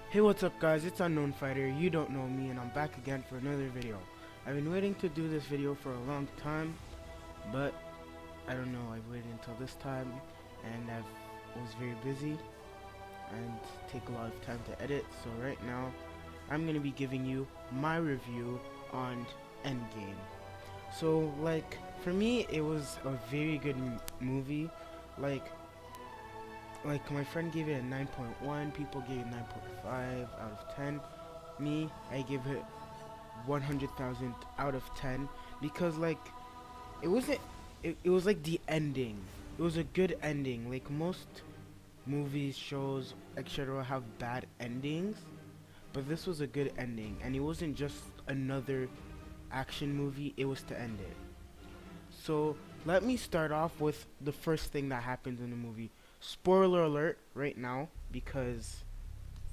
Hey, what's up guys, it's Unknown Fighter, you don't know me, and I'm back again for another video. I've been waiting to do this video for a long time, but I don't know, I've waited until this time, and I was very busy, and take a lot of time to edit, so right now, I'm going to be giving you my review on Endgame. So, for me, it was a very good movie. like, my friend gave it a 9.1, people gave it 9.5 out of 10. Me, I give it 100,000 out of 10 because it wasn't it was like the ending. It was a good ending. Like most movies, shows, etc. have bad endings, but this was a good ending, and it wasn't just another action movie, it was to end it. So let me start off with the first thing that happens in the movie. Spoiler alert right now, because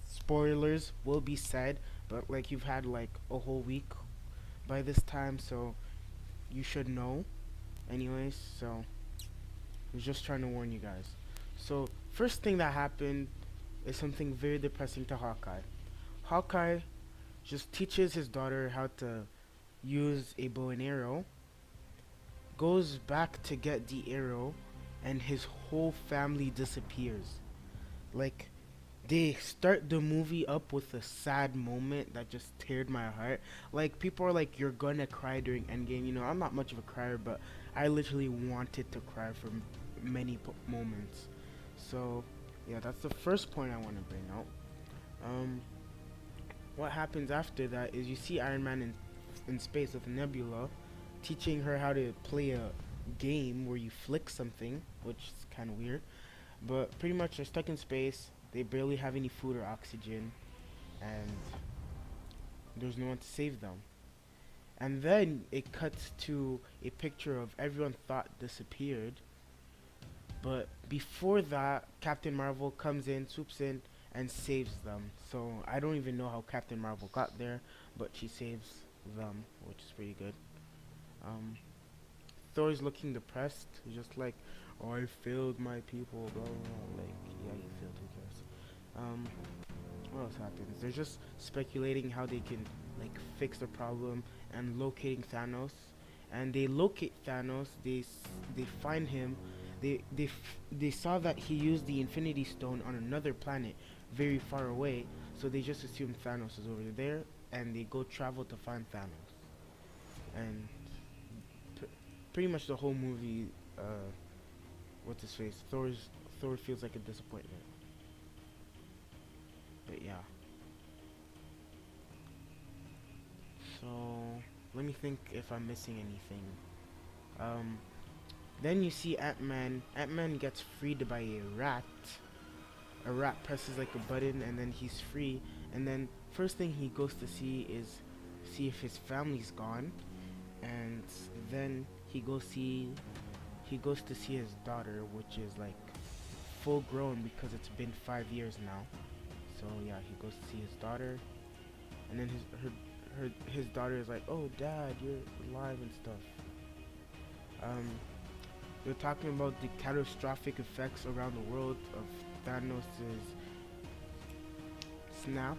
spoilers will be said, but you've had a whole week by this time, so you should know anyways. So I was just trying to warn you guys. So first thing that happened is something very depressing to Hawkeye. Hawkeye just teaches his daughter how to use a bow and arrow, goes back to get the arrow, and his whole family disappears. Like, they start the movie up with a sad moment that just teared my heart. Like, people are like, you're gonna cry during Endgame. You know, I'm not much of a crier, but I literally wanted to cry for many moments. So yeah, that's the first point I want to bring out. um what happens after that is you see Iron Man in space with Nebula, teaching her how to play a game where you flick something, which is kind of weird. But pretty much they're stuck in space. They barely have any food or oxygen, and there's no one to save them. And then it cuts to a picture of everyone thought disappeared. But before that, Captain Marvel comes in, swoops in, and saves them. So I don't even know how Captain Marvel got there, but she saves them, which is pretty good. Um, Thor's looking depressed. He's just like, oh, I failed my people, blah blah blah. Like, yeah, you failed, who cares? Um, what else happens? They're just speculating how they can fix the problem and locating Thanos. And they locate Thanos. They find him. They saw that he used the Infinity Stone on another planet, very far away. So they just assume Thanos is over there, and they go travel to find Thanos. And pr- pretty much the whole movie, what's his face? Thor feels like a disappointment. But yeah. So let me think if I'm missing anything. Um, then you see Ant-Man. Ant-Man gets freed by a rat. A rat presses like a button, and then he's free. And then first thing he goes to see if his family's gone. And then he goes to see his daughter, which is full grown because it's been 5 years now. So yeah, he goes to see his daughter, and then his daughter is like, "Oh, Dad, you're alive and stuff." Um, they're talking about the catastrophic effects around the world of Thanos' snap,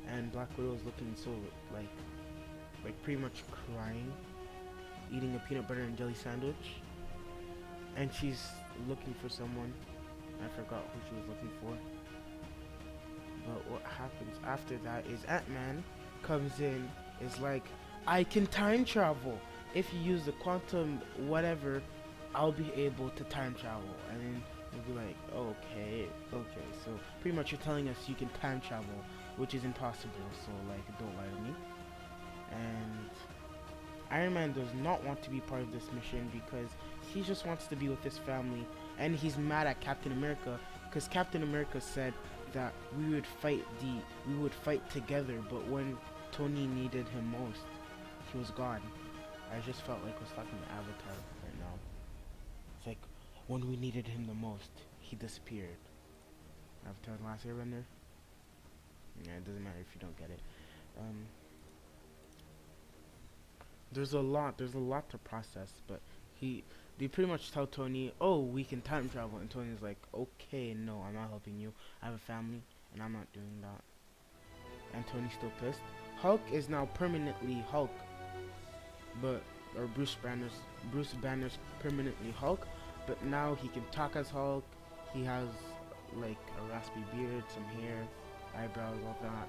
and Black Widow is looking so pretty much crying, eating a peanut butter and jelly sandwich, and she's looking for someone. I forgot who she was looking for. But what happens after that is Ant-Man comes in, is like, I can time travel. If you use the quantum whatever, I'll be able to time travel. And then we'll be like, okay. So pretty much you're telling us you can time travel, which is impossible. So don't lie to me. And Iron Man does not want to be part of this mission because he just wants to be with his family, and he's mad at Captain America because Captain America said that we would fight together, but when Tony needed him most, he was gone. I just felt like I was talking to Avatar right now. It's like, when we needed him the most, he disappeared. Avatar: The Last Airbender. Yeah, it doesn't matter if you don't get it. Um, there's a lot to process, but they pretty much tell Tony, oh, we can time travel, and Tony's like, okay, no, I'm not helping you. I have a family, and I'm not doing that. and Tony's still pissed. Hulk is now permanently Hulk, but or Bruce Banner's permanently Hulk, but now he can talk as Hulk. He has like a raspy beard, some hair, eyebrows, all that.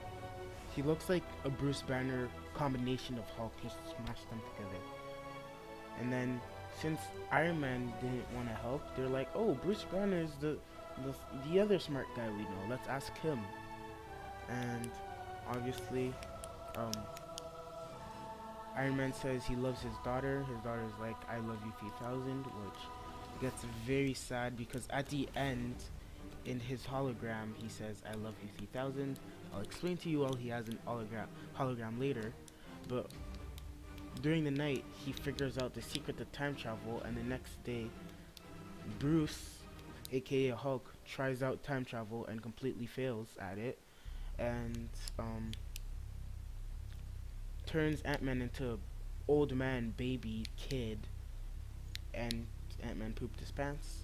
He looks like a Bruce Banner combination of Hulk, just smashed them together. And then since Iron Man didn't want to help, they're like, oh, Bruce Banner is the other smart guy we know. Let's ask him. And obviously, um, Iron Man says he loves his daughter. His daughter's like, I love you 3000, which gets very sad because at the end, in his hologram, he says, I love you 3000. I'll explain to you all he has an hologram later. But during the night, he figures out the secret to time travel, and the next day, Bruce, aka Hulk, tries out time travel and completely fails at it, and turns Ant-Man into old man, baby, kid, and Ant-Man pooped his pants.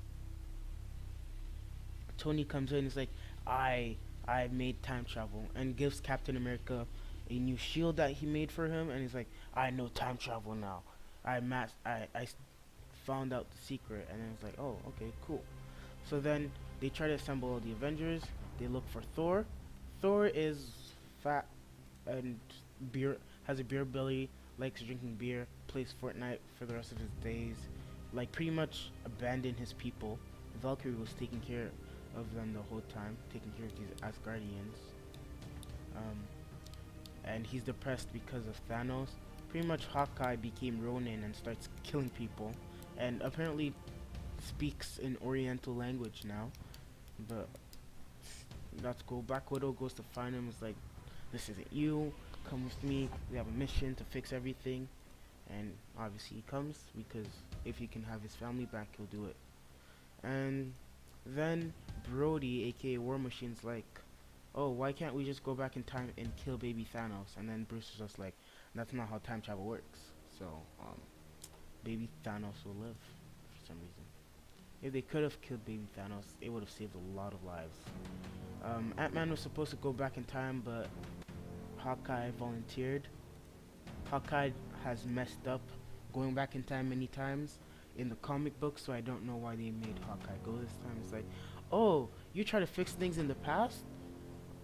Tony comes in and is like, I made time travel, and gives Captain America a new shield that he made for him, and he's like, I know time travel now. I found out the secret, and then it's like, oh, okay, cool. So then they try to assemble all the Avengers. They look for Thor. Thor is fat and beer has a beer belly, likes drinking beer, plays Fortnite for the rest of his days, like pretty much abandoned his people. Valkyrie was taking care of them the whole time, taking care of these Asgardians. And he's depressed because of Thanos. Pretty much Hawkeye became Ronin and starts killing people, and apparently speaks in Oriental language now. But that's cool. Black Widow goes to find him. It's like, this isn't you. Come with me. We have a mission to fix everything. And obviously he comes because if he can have his family back, he'll do it. And then Brody, aka War Machine's like, oh, why can't we just go back in time and kill baby Thanos? And then Bruce is just like, that's not how time travel works. So, baby Thanos will live for some reason. If they could have killed baby Thanos, it would have saved a lot of lives. Ant-Man was supposed to go back in time, but Hawkeye volunteered. Hawkeye has messed up going back in time many times in the comic book, so I don't know why they made Hawkeye go this time. It's like, oh, you try to fix things in the past?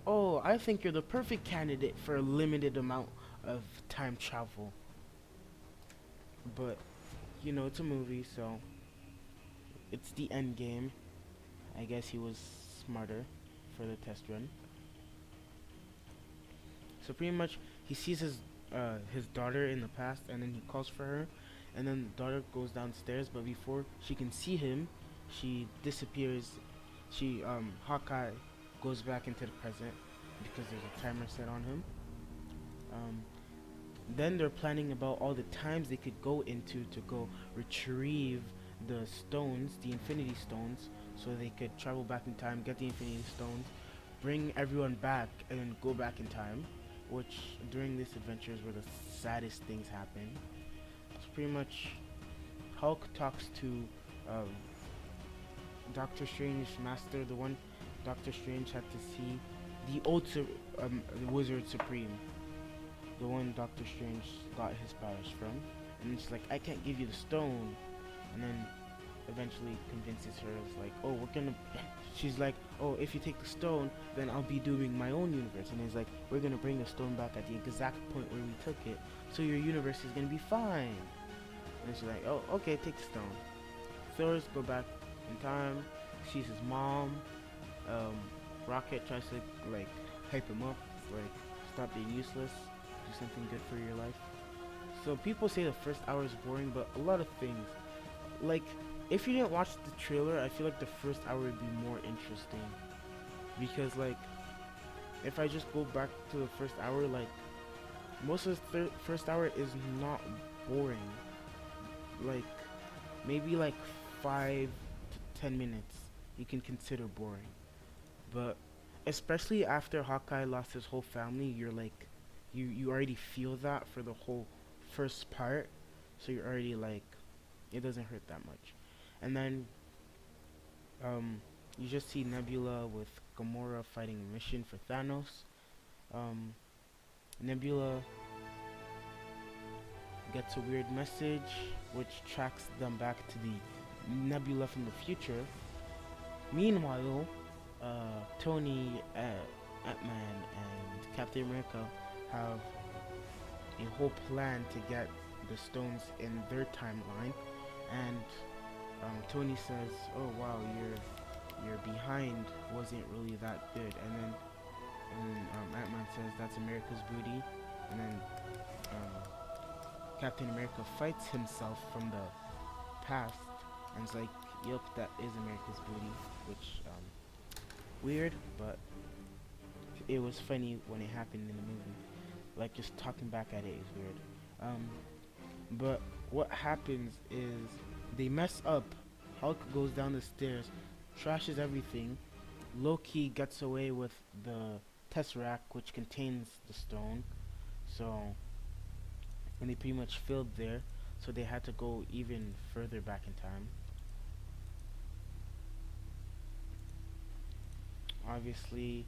Oh, I think you're the perfect candidate for a limited amount of time travel. But, you know, it's a movie, so it's the end game. I guess he was smarter for the test run. So pretty much, he sees his daughter in the past, and then he calls for her, and then the daughter goes downstairs, but before she can see him, she disappears. Hawkeye goes back into the present because there's a timer set on him. Then they're planning about all the times they could go into to go retrieve the stones, the Infinity Stones, so they could travel back in time, get the Infinity Stones, bring everyone back, and then go back in time. Which during this adventure is where the saddest things happen. It's pretty much Hulk talks to Doctor Strange Master, the one Doctor Strange had to see, the Wizard Supreme, the one Doctor Strange got his powers from, and it's like, I can't give you the stone, and then eventually convinces her, it's like, oh, she's like, oh, if you take the stone, then I'll be doing my own universe, and he's like, we're gonna bring the stone back at the exact point where we took it, so your universe is gonna be fine. And she's like, oh, okay, take the stone. Thor's go back in time, sees his mom. Rocket tries to like hype him up, like, stop being useless, do something good for your life. So people say the first hour is boring, but a lot of things, like, if you didn't watch the trailer, I feel like the first hour would be more interesting, because like, if I just go back to the first hour, like, most of the first hour is not boring. Like, maybe like 5 to 10 minutes you can consider boring, but especially after Hawkeye lost his whole family, you're like, you already feel that for the whole first part, so you're already like, it doesn't hurt that much. And then you just see Nebula with Gamora fighting a mission for Thanos. Nebula gets a weird message which tracks them back to the Nebula from the future. Meanwhile, Tony, Ant-Man, and Captain America have a whole plan to get the stones in their timeline, and Tony says, "Oh wow, your behind wasn't really that good," and then Ant-Man says, "That's America's booty," and then um, Captain America fights himself from the past, and it's like, "Yep, that is America's booty," which weird, but it was funny when it happened in the movie. Like just talking back at it is weird. But what happens is they mess up. Hulk goes down the stairs, trashes everything. Loki gets away with the Tesseract, which contains the stone. So, and they pretty much failed there. So they had to go even further back in time. Obviously,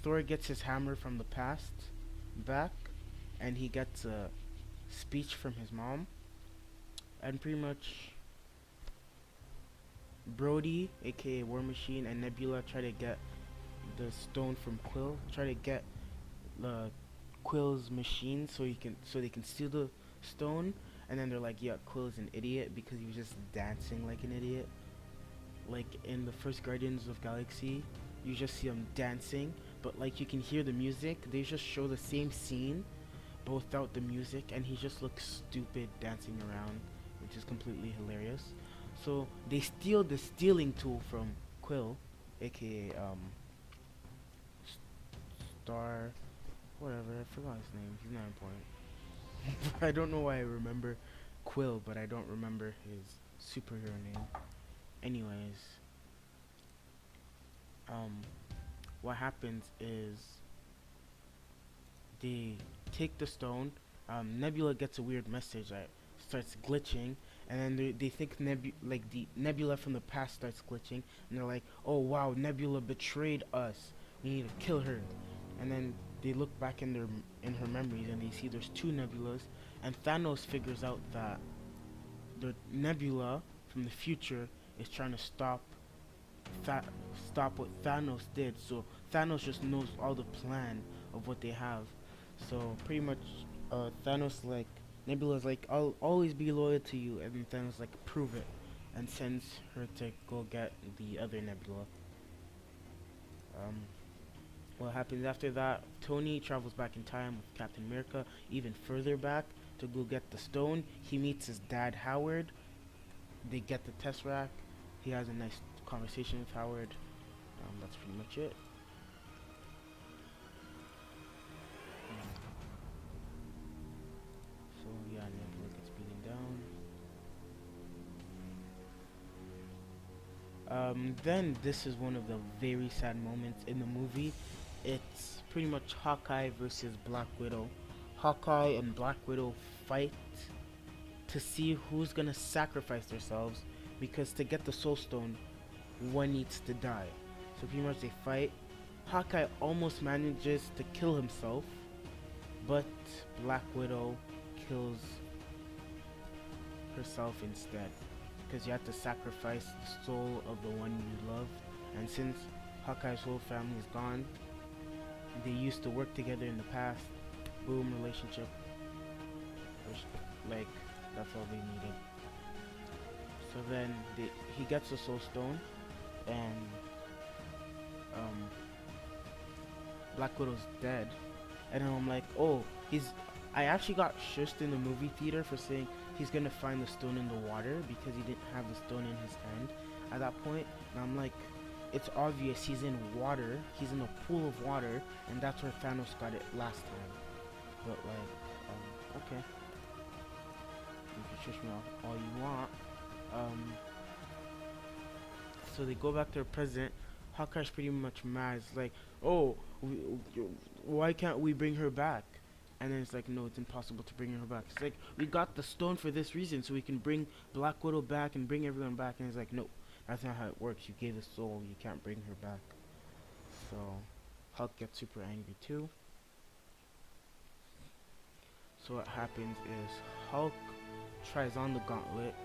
Thor gets his hammer from the past back, and he gets a speech from his mom, and pretty much Brody, aka War Machine, and Nebula try to get the stone from Quill. Try to get Quill's machine so they can steal the stone. And then they're like, "Yeah, Quill's an idiot because he was just dancing like an idiot." Like in the first Guardians of Galaxy, you just see him dancing, but like you can hear the music. They just show the same scene, but without the music, and he just looks stupid dancing around, which is completely hilarious. So they steal the stealing tool from Quill, aka Star, whatever. I forgot his name. He's not important. I don't know why I remember Quill, but I don't remember his superhero name. Anyways, um, what happens is they take the stone. Nebula gets a weird message that starts glitching, and then they think the Nebula from the past starts glitching, and they're like, "Oh wow, Nebula betrayed us. We need to kill her." And then they look back in her memories, and they see there's two Nebulas, and Thanos figures out that the Nebula from the future is trying to stop what Thanos did. So Thanos just knows all the plan of what they have. So pretty much, Thanos like Nebula's like, "I'll always be loyal to you," and then Thanos like, "Prove it," and sends her to go get the other Nebula. Um, what happens after that? Tony travels back in time with Captain America, even further back to go get the stone. He meets his dad Howard. They get the Tesseract. He has a nice conversation with Howard. That's pretty much it. So yeah, Nebula gets beaten down. Then this is one of the very sad moments in the movie. It's pretty much Hawkeye versus Black Widow. Hawkeye and Black Widow fight to see who's gonna sacrifice themselves, because to get the Soul Stone, one needs to die. So pretty much they fight. Hawkeye almost manages to kill himself, but Black Widow kills herself instead, because you have to sacrifice the soul of the one you love. And since Hawkeye's whole family is gone, they used to work together in the past. Boom, relationship. Like, that's all they needed. So then he gets the Soul Stone, and Black Widow's dead. And then I'm like, oh, I actually got shushed in the movie theater for saying he's gonna find the stone in the water because he didn't have the stone in his hand at that point. And I'm like, it's obvious he's in water. He's in a pool of water, and that's where Thanos got it last time. But like, okay. You can shush me all you want. So they go back to their present. Hawkeye's pretty much mad. It's like, oh, why can't we bring her back? And then it's like, no, it's impossible to bring her back. It's like, we got the stone for this reason, so we can bring Black Widow back and bring everyone back. And it's like, no, that's not how it works. You gave the soul, you can't bring her back. So Hulk gets super angry too. So what happens is Hulk tries on the gauntlet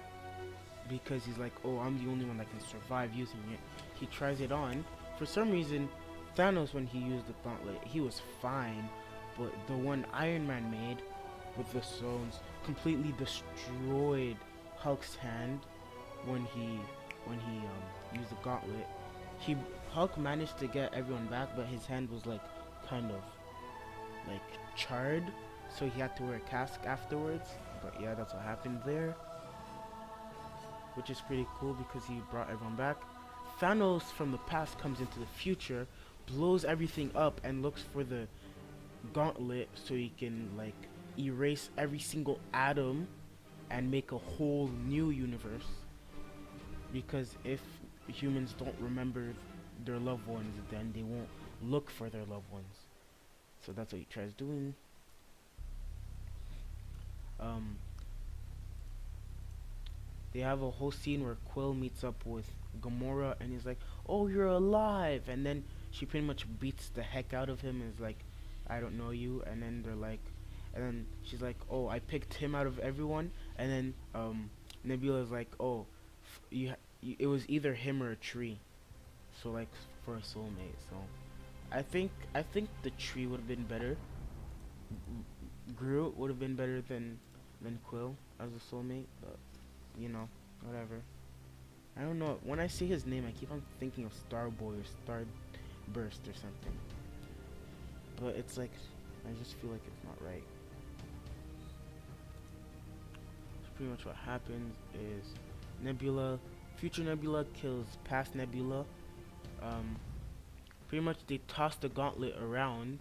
because he's like, oh, I'm the only one that can survive using it. He tries it on. For some reason, Thanos, when he used the gauntlet, he was fine, but the one Iron Man made with the stones completely destroyed Hulk's hand when he used the gauntlet. He Hulk managed to get everyone back, but his hand was like kind of like charred, so he had to wear a cast afterwards. But yeah, that's what happened there, which is pretty cool because he brought everyone back. Thanos from the past comes into the future, blows everything up, and looks for the gauntlet so he can like erase every single atom and make a whole new universe. Because if humans don't remember their loved ones, then they won't look for their loved ones. So that's what he tries doing. They have a whole scene where Quill meets up with Gamora and he's like, oh, you're alive, and then she pretty much beats the heck out of him and is like, I don't know you. And then they're like, and then she's like, oh, I picked him out of everyone. And then Nebula's like, oh, it was either him or a tree, so like for a soulmate. So I think the tree would have been better. Groot would have been better than Quill as a soulmate, but you know, whatever. I don't know. When I see his name, I keep on thinking of Starboy or Starburst or something. But it's like, I just feel like it's not right. So pretty much what happens is future Nebula kills past Nebula. Pretty much they toss the gauntlet around.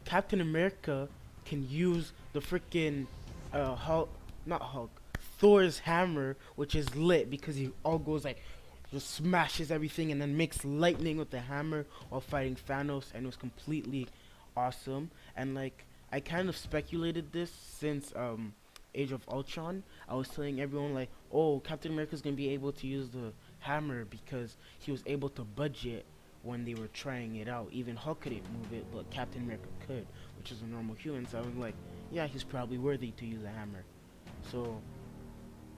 Captain America can use the freaking Thor's hammer, which is lit because he all goes like, just smashes everything and then makes lightning with the hammer while fighting Thanos, and it was completely awesome. And like, I kind of speculated this since Age of Ultron. I was telling everyone like, oh, Captain America's gonna be able to use the hammer because he was able to budget when they were trying it out. Even Hulk couldn't move it, but Captain America could, which is a normal human. So I was like, yeah, he's probably worthy to use a hammer. So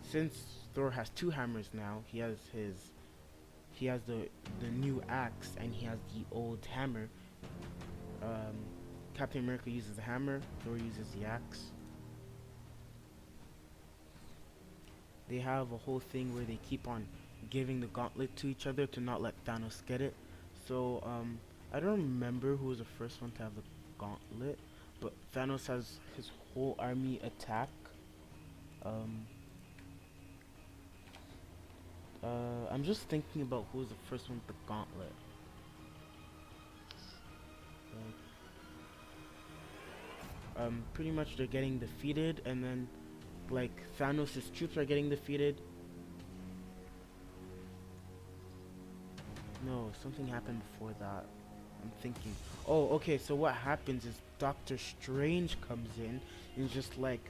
since Thor has two hammers now, he has the new axe and he has the old hammer. Captain America uses the hammer, Thor uses the axe. They have a whole thing where they keep on giving the gauntlet to each other to not let Thanos get it. So I don't remember who was the first one to have the gauntlet, but Thanos has his whole army attack. I'm just thinking about who was the first one with the gauntlet. Pretty much they're getting defeated, and then like Thanos' troops are getting defeated. No, something happened before that. I'm thinking. Oh, okay, so what happens is Doctor Strange comes in and just like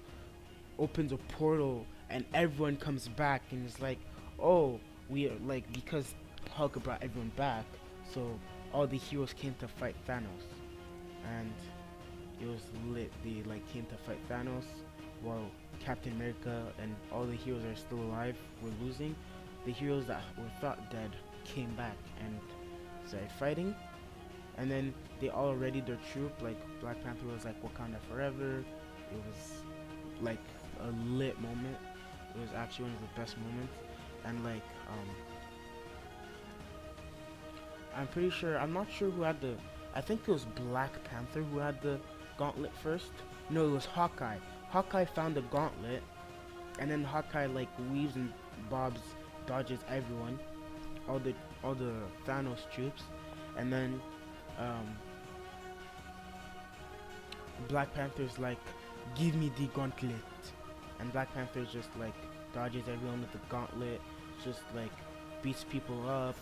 opens a portal and everyone comes back and it's like, oh, we are like, because Hulk brought everyone back, so all the heroes came to fight Thanos. And it was lit. They like came to fight Thanos while Captain America and all the heroes that are still alive were losing. The heroes that were thought dead came back and started fighting, and then they all readied their troop. Like Black Panther was like Wakanda forever. It was like a lit moment. It was actually one of the best moments. And like I'm pretty sure, I'm not sure who had the, I think it was Black Panther who had the gauntlet first. No, it was Hawkeye. Hawkeye found the gauntlet, and then Hawkeye like weaves and bobs, dodges everyone, all the Thanos troops, and then Black Panther's like, give me the gauntlet, and Black Panther's just like dodges everyone with the gauntlet, just like beats people up,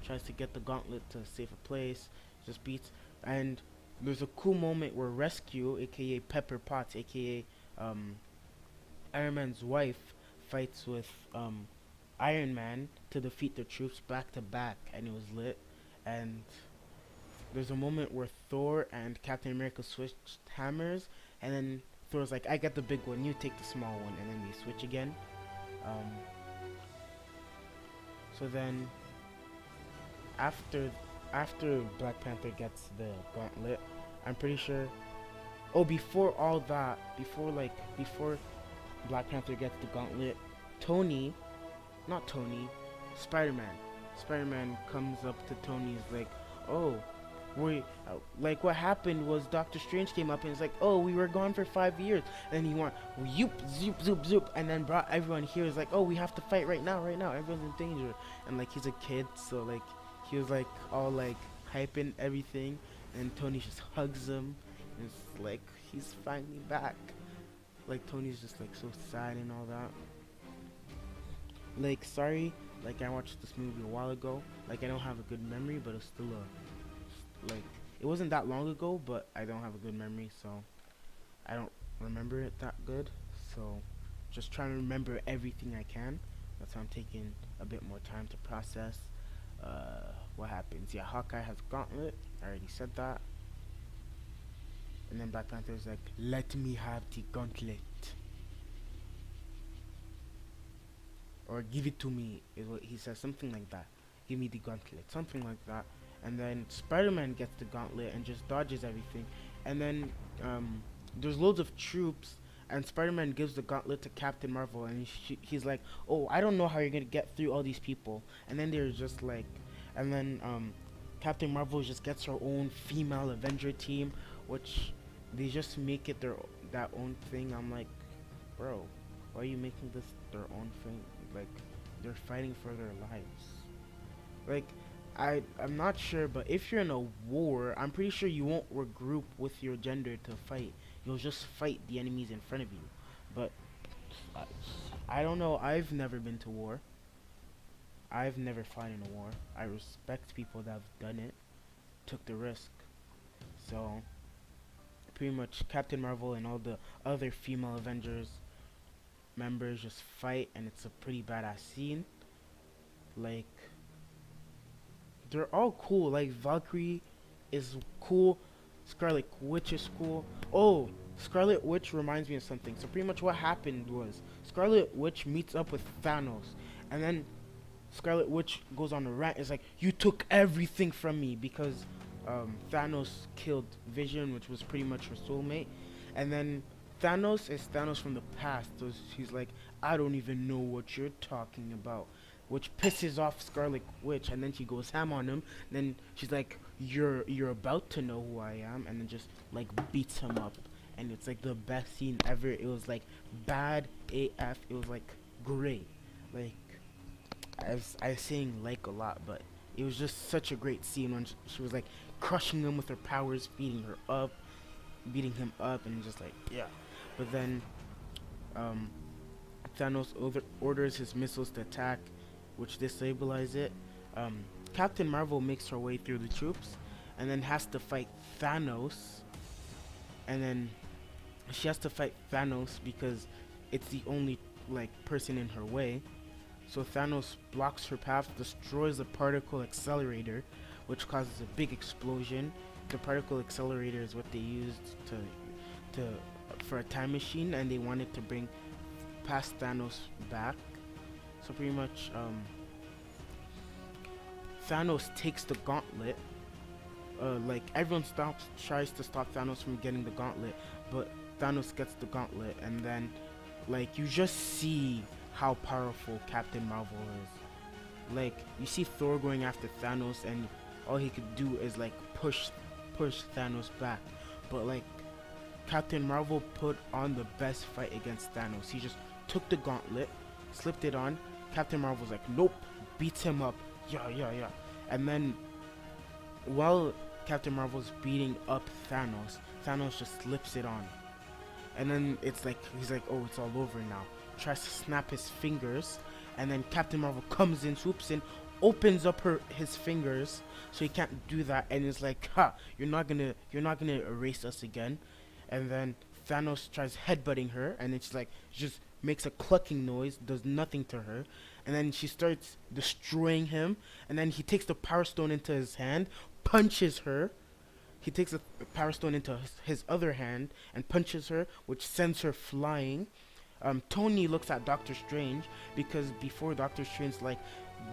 tries to get the gauntlet to a safer place, just beats. And there's a cool moment where Rescue, aka Pepper Potts, aka Iron Man's wife, fights with Iron Man to defeat the troops back to back, and it was lit. And there's a moment where Thor and Captain America switched hammers, and then Thor's like, "I got the big one, you take the small one," and then they switch again. Um, so then after after Black Panther gets the gauntlet, I'm pretty sure. Oh, before all that, before Black Panther gets the gauntlet, Tony, not Tony, Spider-Man. Spider-Man comes up to Tony, is like, "Oh, we like what happened was Doctor Strange came up and it's like, oh, we were gone for 5 years." And he went, "Yoop, zoop, zoop, zoop," and then brought everyone here. Is like, "Oh, we have to fight right now, right now. Everyone's in danger." And like he's a kid, so like he was like all like hyping everything, and Tony just hugs him. And it's like he's finally back. Like Tony's just like so sad and all that. Like sorry, like I watched this movie a while ago. Like I don't have a good memory, but it's still a like it wasn't that long ago, but I don't have a good memory, so I don't remember it that good. So just trying to remember everything I can. That's why I'm taking a bit more time to process what happens. Yeah, Hawkeye has gauntlet. I already said that. And then Black Panther's like, "Let me have the gauntlet." Or "Give it to me," is what he says, something like that. "Give me the gauntlet," something like that. And then Spider-Man gets the gauntlet and just dodges everything. And then there's loads of troops, and Spider-Man gives the gauntlet to Captain Marvel, and he's like, "Oh, I don't know how you're gonna get through all these people." And then they're just like, and then Captain Marvel just gets her own female Avenger team, which they just make it that own thing. I'm like, bro, why are you making this their own thing? Like, they're fighting for their lives. Like, I'm not sure, but if you're in a war, I'm pretty sure you won't regroup with your gender to fight. You'll just fight the enemies in front of you. But I don't know. I've never been to war. I've never fought in a war. I respect people that have done it, took the risk. So pretty much Captain Marvel and all the other female Avengers members just fight, and it's a pretty badass scene. Like, they're all cool. Like, Valkyrie is cool. Scarlet Witch is cool. Oh, Scarlet Witch reminds me of something. So pretty much what happened was Scarlet Witch meets up with Thanos, and then Scarlet Witch goes on a rant. It's like, "You took everything from me," because Thanos killed Vision, which was pretty much her soulmate. And then Thanos is Thanos from the past. So he's like, "I don't even know what you're talking about," which pisses off Scarlet Witch. And then she goes ham on him. Then she's like, you're about to know who I am," and then just like beats him up. And it's like the best scene ever. It was like bad AF. It was like great. Like, I was saying like a lot, but it was just such a great scene when she was like crushing him with her powers, beating him up, and just like, yeah. But then Thanos orders his missiles to attack, which destabilize it. Captain Marvel makes her way through the troops, and then has to fight Thanos. And then she has to fight Thanos because it's the only like person in her way. So Thanos blocks her path, destroys the particle accelerator, which causes a big explosion. The particle accelerator is what they used for a time machine, and they wanted to bring past Thanos back. So pretty much Thanos takes the gauntlet. Like, everyone tries to stop Thanos from getting the gauntlet, but Thanos gets the gauntlet, and then like you just see how powerful Captain Marvel is. Like, you see Thor going after Thanos, and all he could do is like push Thanos back. But like, Captain Marvel put on the best fight against Thanos. He just took the gauntlet, slipped it on. Captain Marvel's like, "Nope," beats him up. Yeah. And then while Captain Marvel's beating up Thanos just slips it on. And then it's like, he's like, "Oh, it's all over now." Tries to snap his fingers, and then Captain Marvel comes in, swoops in, opens up his fingers so he can't do that, and is like, "Ha, you're not gonna erase us again." And then Thanos tries headbutting her, and it's like, just makes a clucking noise, does nothing to her. and then she starts destroying him, and then he takes the Power Stone into his hand, punches her. He takes the Power Stone into his other hand and punches her, which sends her flying. Tony looks at Doctor Strange because before Doctor Strange, like,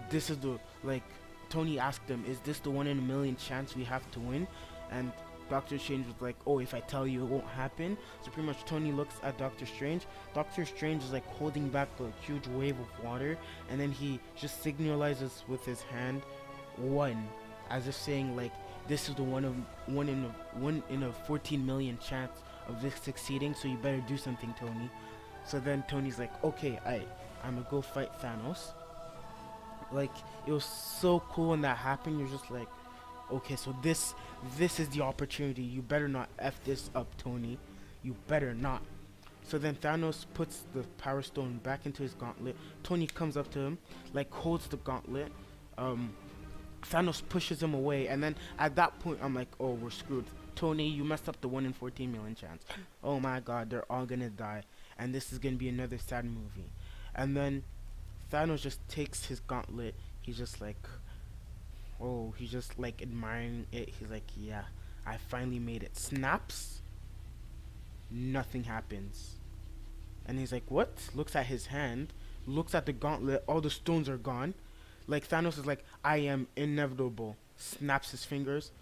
this is the, like, Tony asked him, is this the 1 in a million chance we have to win? And Doctor Strange was like, oh, if I tell you, it won't happen. So pretty much Tony looks at Doctor Strange. Doctor Strange is like holding back a huge wave of water, and then he just signalizes with his hand, one, as if saying like, this is the one in a 14 million chance of this succeeding. So you better do something, Tony. So then Tony's like, okay, I'm gonna go fight Thanos. Like, it was so cool when that happened. You're just like, okay, so this is the opportunity. You better not F this up, Tony. You better not. So then Thanos puts the Power Stone back into his gauntlet. Tony comes up to him, like, holds the gauntlet. Thanos pushes him away, and then at that point I'm like, oh, we're screwed. Tony, you messed up the 1 in 14 million chance. Oh my god, they're all gonna die, and this is gonna be another sad movie. And then Thanos just takes his gauntlet. He's just like, oh, he's just like admiring it. He's like, yeah, I finally made it. Snaps. Nothing happens. And he's like, what? Looks at his hand. Looks at the gauntlet. All the stones are gone. Like, Thanos is like, I am inevitable. Snaps his fingers.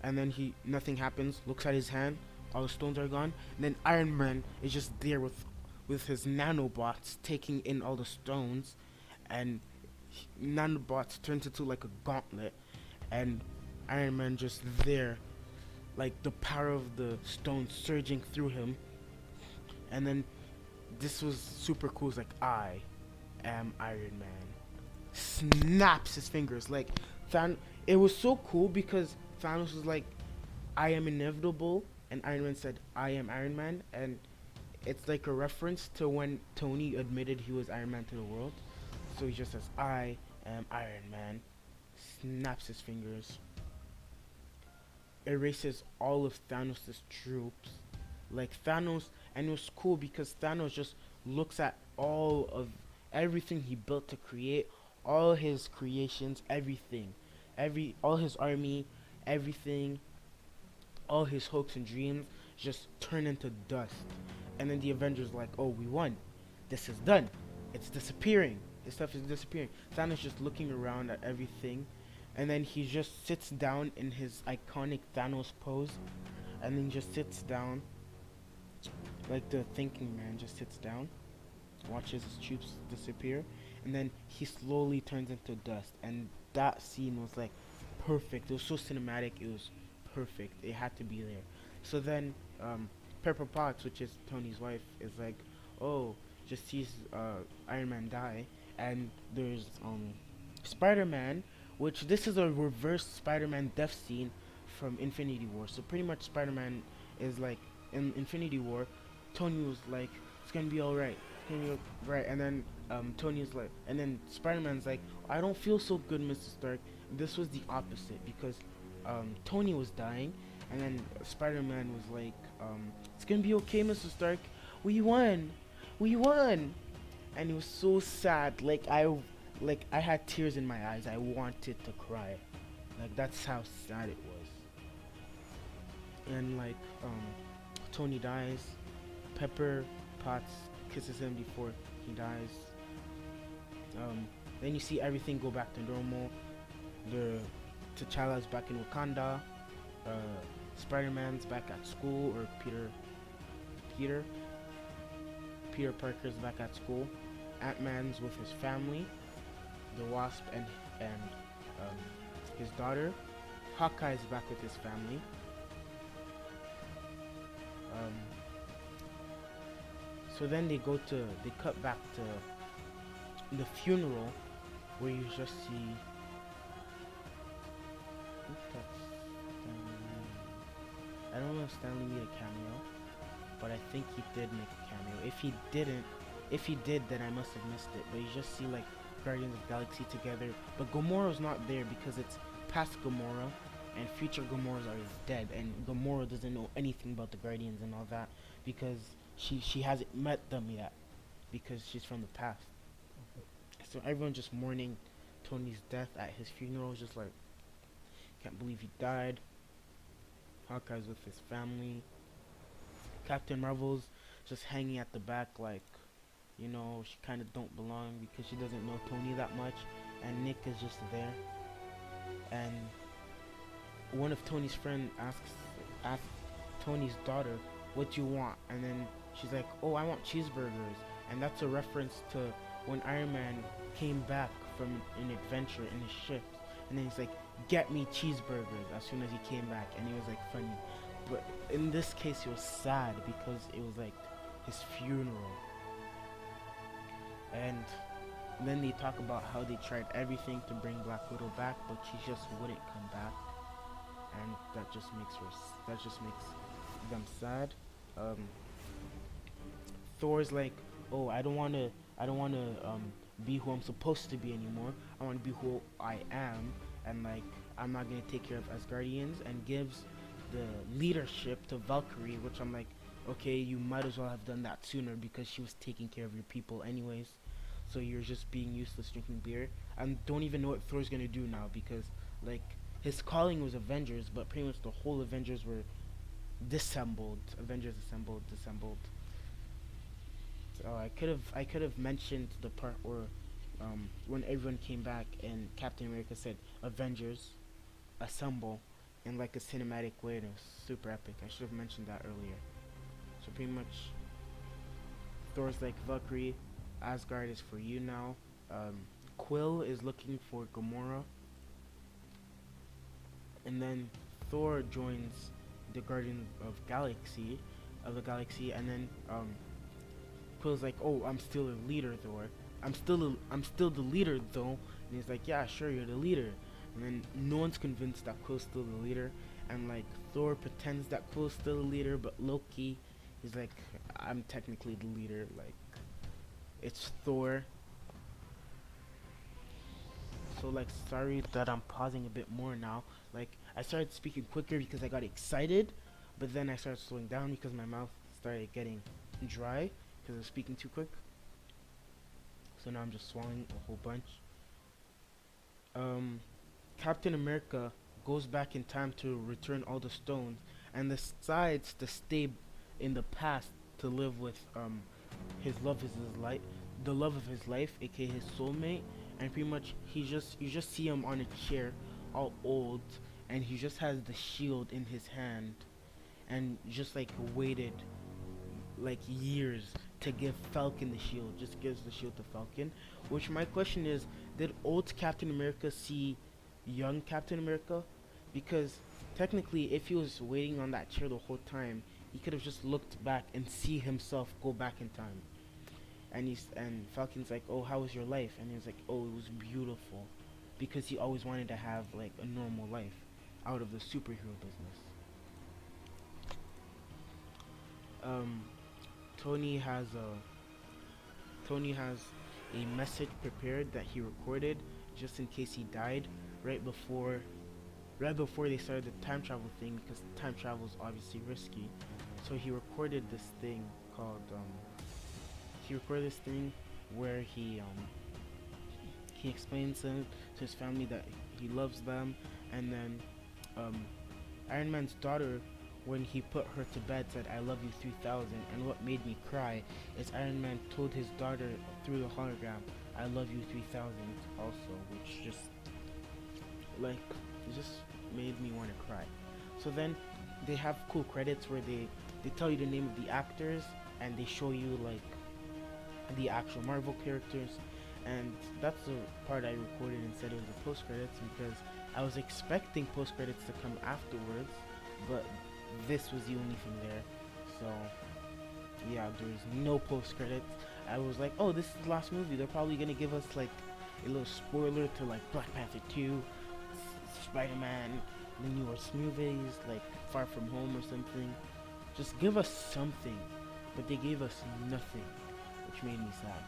And then nothing happens. Looks at his hand. All the stones are gone. And then Iron Man is just there with his nanobots taking in all the stones. And nanobots turns into like a gauntlet. And Iron Man just there, like the power of the stone surging through him. And then this was super cool. It's like, I am Iron Man. Snaps his fingers. Like, it was so cool because Thanos was like, I am inevitable, and Iron Man said, I am Iron Man. And it's like a reference to when Tony admitted he was Iron Man to the world. So he just says, I am Iron Man. Snaps his fingers. Erases all of Thanos' troops. Like, Thanos, and it was cool because Thanos just looks at all of everything he built to create, all his creations, everything. All his army, everything, all his hopes and dreams just turn into dust. And then the Avengers like, oh, we won. This is done. It's disappearing. This stuff is disappearing. Thanos just looking around at everything, and then he just sits down in his iconic Thanos pose, and then just sits down, like the thinking man just sits down, watches his troops disappear, and then he slowly turns into dust. And that scene was like perfect. It was so cinematic. It was perfect. It had to be there. So then Pepper Potts, which is Tony's wife, is like, oh, just sees Iron Man die. And there's Spider-Man, which this is a reverse Spider-Man death scene from Infinity War. So pretty much Spider-Man is like, in Infinity War, Tony was like, it's gonna be alright. It's gonna be alright. And then Tony's like, and then Spider-Man's like, I don't feel so good, Mr. Stark. This was the opposite because Tony was dying, and then Spider-Man was like, it's gonna be okay, Mr. Stark. We won. We won. And it was so sad. Like, I had tears in my eyes. I wanted to cry. Like, that's how sad it was. And like, Tony dies. Pepper Potts kisses him before he dies. Then you see everything go back to normal. T'Challa's back in Wakanda. Spider-Man's back at school, or Peter Parker's back at school. Ant-Man's with his family, the Wasp and his daughter. Hawkeye's back with his family. So then they cut back to the funeral, where you just see, I don't know if Stanley made a cameo, but I think he did make a cameo. If he did, then I must have missed it. But you just see like Guardians of the Galaxy together, but Gamora's not there because it's past Gamora, and future Gamoras are dead, and Gamora doesn't know anything about the Guardians and all that because she hasn't met them yet because she's from the past. So everyone's just mourning Tony's death at his funeral. It's just like, can't believe he died. Hawkeye's with his family. Captain Marvel's just hanging at the back like, you know, she kind of don't belong because she doesn't know Tony that much. And Nick is just there. And one of Tony's friend asks Tony's daughter, what do you want? And then she's like, oh, I want cheeseburgers. And that's a reference to when Iron Man came back from an adventure in his ship. And then he's like, get me cheeseburgers as soon as he came back. And it was like funny. But in this case it was sad because it was like his funeral. And then they talk about how they tried everything to bring Black Widow back, but she just wouldn't come back. And that just makes them sad. Thor's like, oh, I don't wanna be who I'm supposed to be anymore. I wanna be who I am, and like I'm not gonna take care of Asgardians, and gives the leadership to Valkyrie, which I'm like, okay, you might as well have done that sooner because she was taking care of your people anyways. So you're just being useless drinking beer. I don't even know what Thor's gonna do now because like his calling was Avengers, but pretty much the whole Avengers were dissembled. Avengers dissembled. So I could have mentioned the part where when everyone came back and Captain America said Avengers assemble in like a cinematic way, and it was super epic. I should have mentioned that earlier. So pretty much Thor's like, Valkyrie, Asgard is for you now. Quill is looking for Gamora. And then Thor joins the Guardian of the Galaxy, and then Quill's like, oh, I'm still a leader, Thor. I'm still the leader though. And he's like, yeah, sure, you're the leader. And then no one's convinced that Quill's still the leader, and like Thor pretends that Quill's still the leader, but Loki is like, I'm technically the leader. Like, it's Thor. So like, sorry that I'm pausing a bit more now. Like, I started speaking quicker because I got excited, but then I started slowing down because my mouth started getting dry because I was speaking too quick. So now I'm just swallowing a whole bunch. Captain America goes back in time to return all the stones and decides to stay in the past to live with the love of his life, aka his soulmate. And pretty much you just see him on a chair, all old, and he just has the shield in his hand, and just like waited like years to give Falcon the shield. Just gives the shield to Falcon. Which my question is, did old Captain America see young Captain America? Because technically, if he was waiting on that chair the whole time, he could have just looked back and see himself go back in time. And Falcon's like, oh, how was your life? And he's like, oh, it was beautiful, because he always wanted to have like a normal life out of the superhero business. Tony has a message prepared that he recorded just in case he died right before they started the time travel thing, because time travel is obviously risky. So he recorded this thing called where he explains to his family that he loves them, and then Iron Man's daughter, when he put her to bed, said, I love you 3000. And what made me cry is Iron Man told his daughter through the hologram, I love you 3000 also, which just made me want to cry. So then they have cool credits where they tell you the name of the actors, and they show you like the actual Marvel characters. And that's the part I recorded instead of the post credits, because I was expecting post credits to come afterwards, but this was the only thing there. So yeah, there's no post credits. I was like, oh, this is the last movie, they're probably gonna give us like a little spoiler to like Black Panther 2, Spider-Man, the newest movies like Far From Home or something. Just give us something. But they gave us nothing, which made me sad.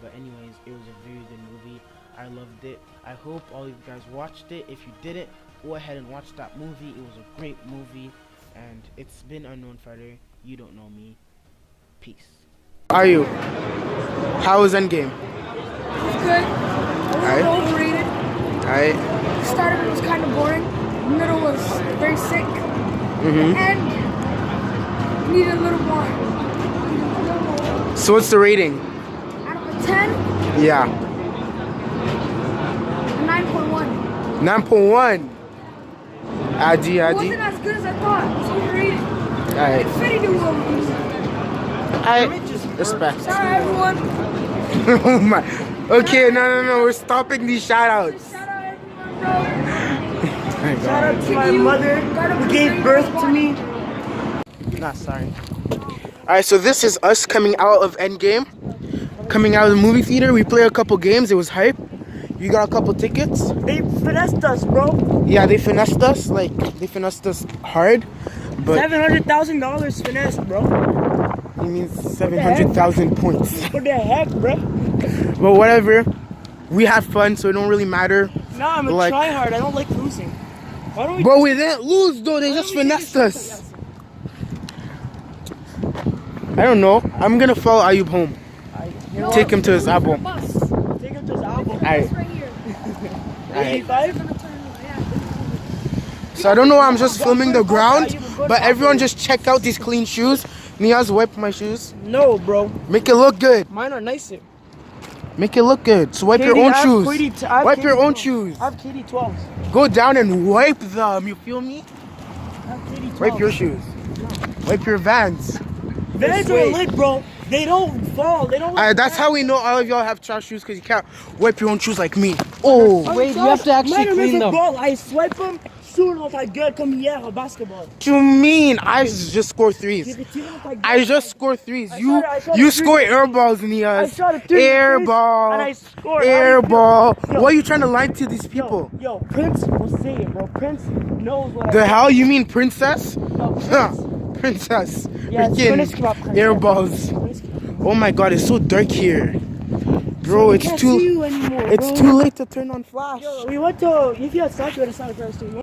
But anyways, it was a very good movie. I loved it. I hope all of you guys watched it. If you didn't, go ahead and watch that movie. It was a great movie. And it's been Unknown Fighter. You don't know me. Peace. Are you? How was Endgame? good. A little overrated. Alright. The start of it was kind of boring. The middle was very sick. Mm-hmm. The end needed a little more. So what's the rating? Out of a 10, Yeah. a 9.1. 9.1. Adi, It Adi. wasn't as good as I thought. It was overrated. Alright. Infinity War movies. Alright. Respect. Sorry, everyone. Oh my. Okay, no. We're stopping these shout outs. Shout out everyone, bro. Shout out to my mother who gave birth to me. Nah, sorry. Alright, so this is us coming out of Endgame. Coming out of the movie theater. We played a couple games. It was hype. You got a couple tickets. They finessed us, bro. Yeah, they finessed us. Like, they finessed us hard. But $700,000 finessed, bro. it means 700,000 points. What the heck, bro? But whatever. We had fun, so it don't really matter. Nah, I'm a Like- tryhard. I don't like losing. Why don't we? But we didn't lose, though. They just finessed us. I don't know. I'm gonna follow Ayub home. Take him to his album. Bus. Take him to his album. Alright. Right here. 85? So I don't know why I'm just filming the ground, but everyone just check out these clean shoes. Niaz, wipe my shoes. No, bro. Make it look good. Mine are nicer. Make it look good. So wipe your KD, own I have shoes. I have Wipe your KD own 12s. shoes. I have KD 12s. Go down and wipe them. You feel me? I have KD 12s. Wipe your shoes. Wipe your Vans. Vans are lit, bro. They don't fall. They don't. That's how we know all of y'all have trash shoes, because you can't wipe your own shoes like me. Oh. Wait, you have to actually clean them. Ball. I swipe them soon as I get comme hier au basketball. What you mean? I just score threes. I just score threes. You score air balls, I Niaz. shot a three Air in the face ball. and I scored. Air ball. Yo. What are you trying to lie to these people? Yo, Prince will say it, bro. Prince knows what The hell? You mean princess? No, Huh. Prince. Princess. Yeah, Freaking Prince Club, Prince. air balls. Oh my god, it's so dark here. Bro, it's Can't see too you anymore, it's bro. too late to turn on flash. Yo, we went to, if you had started, we would have started first too.